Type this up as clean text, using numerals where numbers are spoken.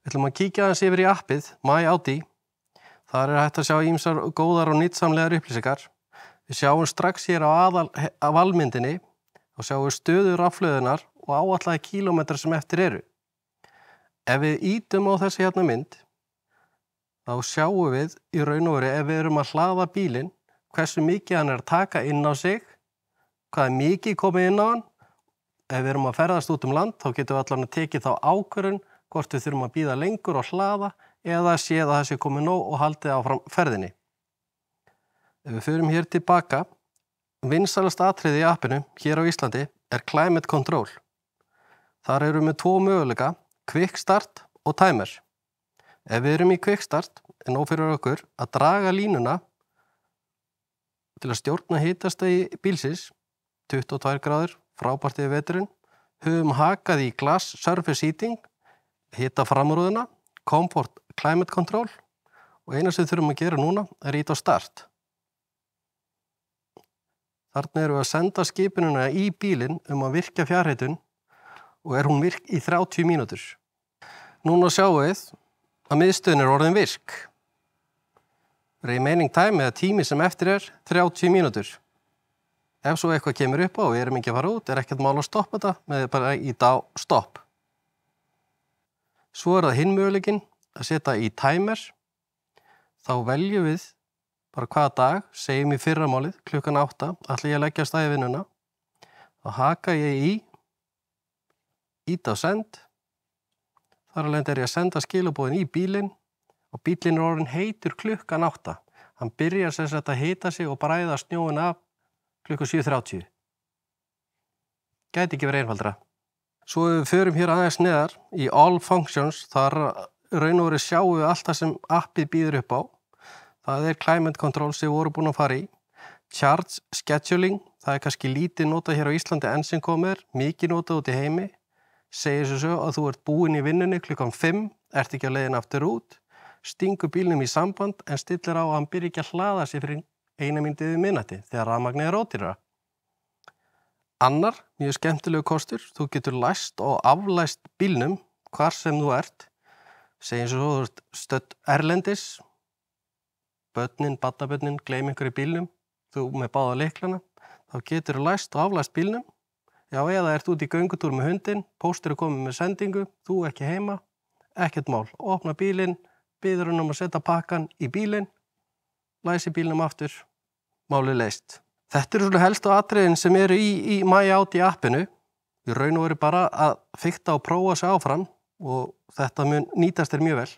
Við ætlum að kíkja aðeins yfir í appið My Audi. Þar hægt að sjá ýmsar góðar og nýtsamlegar upplýsingar. Við sjáum strax hér á valmyndinni og sjáum við stöðu rafhlöðunnar og áætlaða kílómetra sem eftir eru. Ef við ýtum á þessi hérna mynd, þá sjáum við í raun og veru ef við erum að hlaða bílinn, hversu mikið hann er að taka inn á sig, hvað er mikið komið inn á hann. Ef við erum að ferðast út land, þá getum við allan að tekið þá ákvörðun hvort við þurfum að bíða lengur og hlaða eða séð að þessi komið nóg og haldið áfram ferðinni. Ef við förum hér tilbaka, vinsælasta atriði í appinu hér á Íslandi er Climate Control. Þar erum við tvo möguleika, Quick Start og Timer. Ef við erum í Quick Start, er nóg fyrir okkur að draga línuna til að stjórna hitastigi bílsins, 22 gráður, frábært yfir veturinn, höfum hakað í Glass Surface Heating, hita framrúðuna, Comfort Climate Control og eina sem við þurfum að gera núna er íta á Start. Þarna erum við að senda skipunina í bílinn að virka fjarhitun og er hún virk í 30 mínútur. Núna sjáum við að miðstöðin er orðin virk. Remaining time eða tími sem eftir er 30 mínútur. Ef svo eitthvað kemur upp á og við erum ekki að fara út, er ekkert mál að stoppa þetta með bara að íta á stopp. Svo er það hinn möguleikinn að setja í timer. Þá veljum við bara hvaða dag, segjum í fyrramálið, klukkan 8, ætla ég að leggja af stað í vinnuna. Þá haka ég í, íta á send. Þar alveg er ég að senda skilaboðin í bílinn og bílinn er orðinn heitur klukkan 8. Hann byrjar sem sagt að hita sig og bræða snjóinn af klukkan 7:30. Gæti ekki verið einfaldara. Svo við förum hér aðeins neðar í All Functions, þar raun og veru sjáum við allt það sem appið býður upp á. Það er Climate Control sem við vorum búin að fara í. Charge Scheduling, það er kannski lítið notað hér á Íslandi enn sem komið mikið notað út í heimi. Segir svo að þú ert búinn í vinnunni klukkan 5, ert ekki á leiðin aftur út, stingur bílnum í samband en stillir á að hann byrji ekki að hlaða sig fyrir 1 mínútu yfir miðnætti þegar rafmagnið er ódýrara. Annar, mjög skemmtilegu kostur, þú getur læst og aflæst bílnum hvar sem þú ert. Segjum svo þú ert stödd erlendis, barnabörnin, gleym einhverju í bílnum, þú með báða lyklana, þá getur þú læst og aflæst bílnum. Já, eða ert út í göngutúr með hundinn, póstur er komið með sendingu, þú ekki heima, ekkert mál. Opna bílinn, biður hann að setja pakkan í bílinn, læsi bílnum aftur, málið leyst. Þetta eru svona helstu atriðin sem eru í My Audi appinu. Við raun og veru bara að fikta og prófa sig áfram og þetta mun nýtast þér mjög vel.